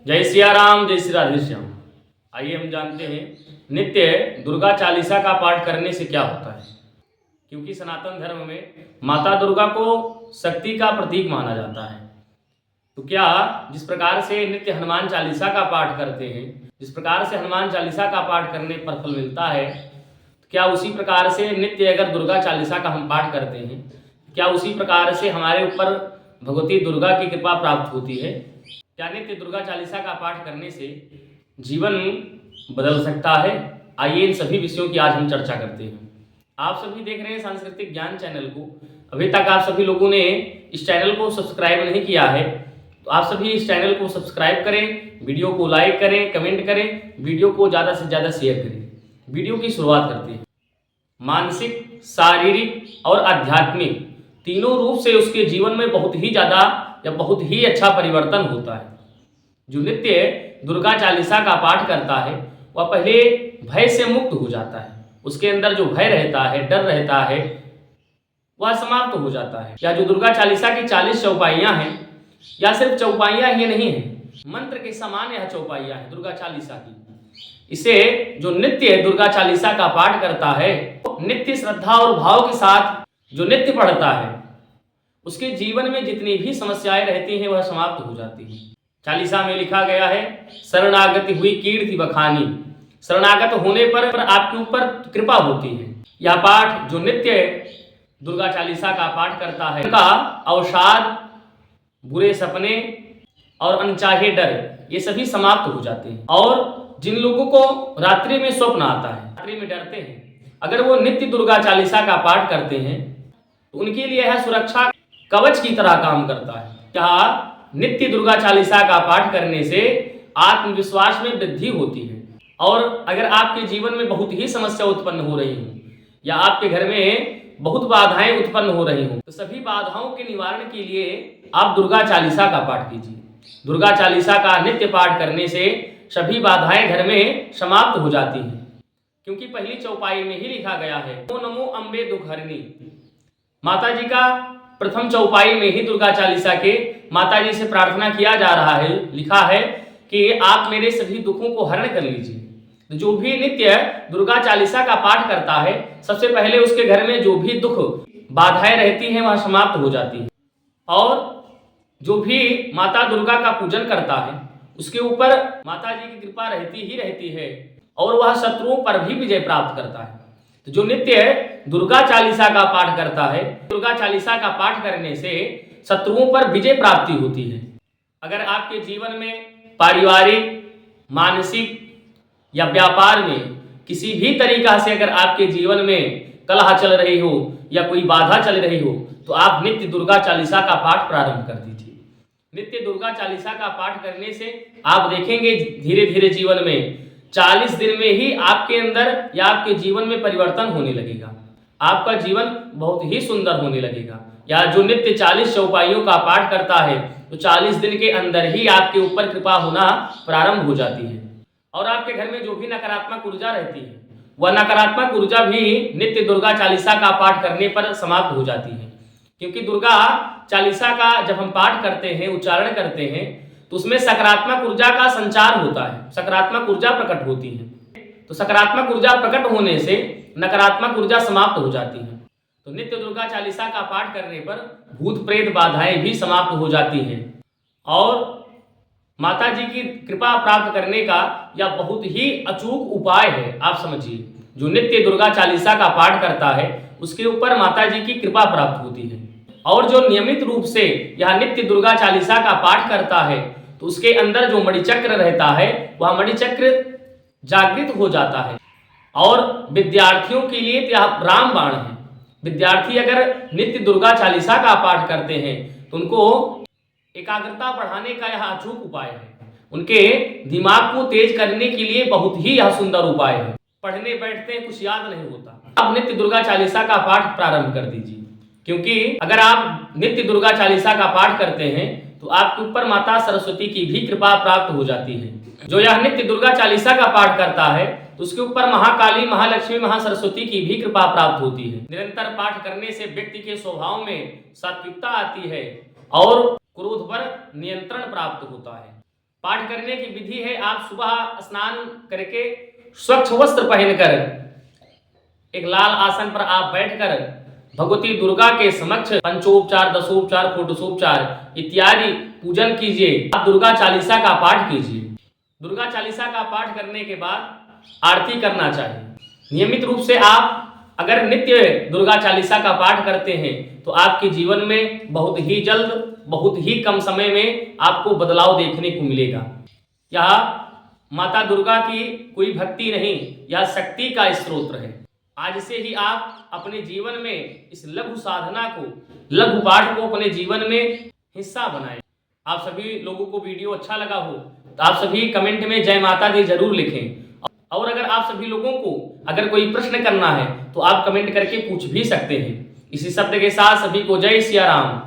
जय सिया राम, जय श्री राधे श्याम। आइए हम जानते हैं नित्य दुर्गा चालीसा का पाठ करने से क्या होता है। क्योंकि सनातन धर्म में माता दुर्गा को शक्ति का प्रतीक माना जाता है। तो क्या जिस प्रकार से नित्य हनुमान चालीसा का पाठ करते हैं, जिस प्रकार से हनुमान चालीसा का पाठ करने पर फल मिलता है, तो क्या उसी प्रकार से नित्य अगर दुर्गा चालीसा का हम पाठ करते हैं, क्या उसी प्रकार से हमारे ऊपर भगवती दुर्गा की कृपा प्राप्त होती है? क्या नित्य दुर्गा चालीसा का पाठ करने से जीवन बदल सकता है? आइए इन सभी विषयों की आज हम चर्चा करते हैं। आप सभी देख रहे हैं सांस्कृतिक ज्ञान चैनल को। अभी तक आप सभी लोगों ने इस चैनल को सब्सक्राइब नहीं किया है, तो आप सभी इस चैनल को सब्सक्राइब करें, वीडियो को लाइक करें, कमेंट करें, वीडियो को ज़्यादा से ज़्यादा शेयर करें। वीडियो की शुरुआत करते हैं। मानसिक, शारीरिक और आध्यात्मिक तीनों रूप से उसके जीवन में बहुत ही ज़्यादा या बहुत ही अच्छा परिवर्तन होता है। जो नित्य दुर्गा चालीसा का पाठ करता है वह पहले भय से मुक्त हो जाता है। उसके अंदर जो भय रहता है, डर रहता है, वह समाप्त हो जाता है। या जो दुर्गा चालीसा की 40 चौपाइयाँ हैं, या सिर्फ चौपाइयाँ ही नहीं हैं, मंत्र के समान यह चौपाइयाँ हैं दुर्गा चालीसा की। इसे जो नित्य दुर्गा चालीसा का पाठ करता है, नित्य श्रद्धा और भाव के साथ जो नित्य पढ़ता है, उसके जीवन में जितनी भी समस्याएं रहती हैं वह समाप्त हो जाती हैं। चालीसा में लिखा गया है, शरणागति हुई कीर्ति बखानी। शरणागत होने पर आपके ऊपर कृपा होती है। यह पाठ जो नित्य दुर्गा चालीसा का पाठ करता है, उनका अवसाद, बुरे सपने और अनचाहे डर ये सभी समाप्त हो जाते हैं। और जिन लोगों को रात्रि में स्वप्न आता है, रात्रि में डरते हैं, अगर वो नित्य दुर्गा चालीसा का पाठ करते हैं तो उनके लिए यह सुरक्षा कवच की तरह काम करता है। यह नित्य दुर्गा चालीसा का पाठ करने से आत्मविश्वास में वृद्धि होती है। और अगर आपके जीवन में बहुत ही समस्या उत्पन्न हो रही हो या आपके घर में बहुत बाधाएं उत्पन्न हो रही हो, तो सभी बाधाओं के निवारण के लिए आप दुर्गा चालीसा का पाठ कीजिए। दुर्गा चालीसा का नित्य पाठ करने से सभी बाधाएं घर में समाप्त हो जाती हैं। क्योंकि पहली चौपाई में ही लिखा गया है, ओ नमो अम्बे दुखहरणी। माता जी का प्रथम चौपाई में ही दुर्गा चालीसा के माता जी से प्रार्थना किया जा रहा है, लिखा है कि आप मेरे सभी दुखों को हरण कर लीजिए। तो जो भी नित्य दुर्गा चालीसा का पाठ करता है, सबसे पहले उसके घर में जो भी दुख बाधाएं रहती हैं वह समाप्त हो जाती है। और जो भी माता दुर्गा का पूजन करता है उसके ऊपर माता जी की कृपा रहती ही रहती है और वह शत्रुओं पर भी विजय प्राप्त करता है। तो जो नित्य दुर्गा चालीसा का पाठ करता है, दुर्गा चालीसा का पाठ करने से शत्रुओं पर विजय प्राप्ति होती है। अगर आपके जीवन में पारिवारिक, मानसिक या व्यापार में किसी भी तरीका से अगर आपके जीवन में कलह चल रही हो या कोई बाधा चल रही हो, तो आप नित्य दुर्गा चालीसा का पाठ प्रारंभ कर दीजिए। नित्य दुर्गा चालीसा का पाठ करने से आप देखेंगे धीरे धीरे जीवन में 40 दिन में ही आपके अंदर या आपके जीवन में परिवर्तन होने लगेगा। आपका जीवन बहुत ही सुंदर होने लगेगा। या जो नित्य 40 चौपाइयों का पाठ करता है, तो 40 दिन के अंदर ही आपके ऊपर कृपा होना प्रारंभ हो जाती है। और आपके घर में जो भी नकारात्मक ऊर्जा रहती है, वह नकारात्मक ऊर्जा भी नित्य दुर्गा चालीसा का पाठ करने पर समाप्त हो जाती है। क्योंकि दुर्गा चालीसा का जब हम पाठ करते हैं, उच्चारण करते हैं, तो उसमें सकारात्मक ऊर्जा का संचार होता है, सकारात्मक ऊर्जा प्रकट होती है। तो सकारात्मक ऊर्जा प्रकट होने से नकारात्मक ऊर्जा समाप्त हो जाती है। तो नित्य दुर्गा चालीसा का पाठ करने पर भूत प्रेत बाधाएं भी समाप्त हो जाती हैं। और माता जी की कृपा प्राप्त करने का यह बहुत ही अचूक उपाय है। आप समझिए, जो नित्य दुर्गा चालीसा का पाठ करता है उसके ऊपर माता जी की कृपा प्राप्त होती है। और जो नियमित रूप से यह नित्य दुर्गा चालीसा का पाठ करता है, तो उसके अंदर जो मणिचक्र रहता है वह मणिचक्र जागृत हो जाता है। और विद्यार्थियों के लिए यह रामबाण है। विद्यार्थी अगर नित्य दुर्गा चालीसा का पाठ करते हैं तो उनको एकाग्रता बढ़ाने का यह अचूक उपाय है। उनके दिमाग को तेज करने के लिए बहुत ही यह सुंदर उपाय है। पढ़ने बैठते हैं, कुछ याद नहीं होता, आप नित्य दुर्गा चालीसा का पाठ प्रारंभ कर दीजिए। क्योंकि अगर आप नित्य दुर्गा चालीसा का पाठ करते हैं तो आपके ऊपर माता सरस्वती की भी कृपा प्राप्त हो जाती है। जो यह नित्य दुर्गा चालीसा का पाठ करता है तो उसके ऊपर महाकाली, महालक्ष्मी, महासरस्वती की भी कृपा प्राप्त होती है। निरंतर पाठ करने से व्यक्ति के स्वभाव में सात्विकता आती है और क्रोध पर नियंत्रण प्राप्त होता है। पाठ करने की विधि है, आप सुबह स्नान करके स्वच्छ वस्त्र पहनकर एक लाल आसन पर आप बैठकर भगवती दुर्गा के समक्ष पंचोपचार, दशोपचार, षोडशोपचार इत्यादि पूजन कीजिए। आप दुर्गा चालीसा का पाठ कीजिए। दुर्गा चालीसा का पाठ करने के बाद आरती करना चाहिए। नियमित रूप से आप अगर नित्य दुर्गा चालीसा का पाठ करते हैं तो आपके जीवन में बहुत ही जल्द, बहुत ही कम समय में आपको बदलाव देखने को मिलेगा। यह माता दुर्गा की कोई भक्ति नहीं, यह शक्ति का स्रोत है। आज से ही आप अपने जीवन में इस लघु साधना को, लघु पाठ को अपने जीवन में हिस्सा बनाएं। आप सभी लोगों को वीडियो अच्छा लगा हो तो आप सभी कमेंट में जय माता दी जरूर लिखें। और अगर आप सभी लोगों को अगर कोई प्रश्न करना है तो आप कमेंट करके पूछ भी सकते हैं। इसी शब्द के साथ सभी को जय सिया राम।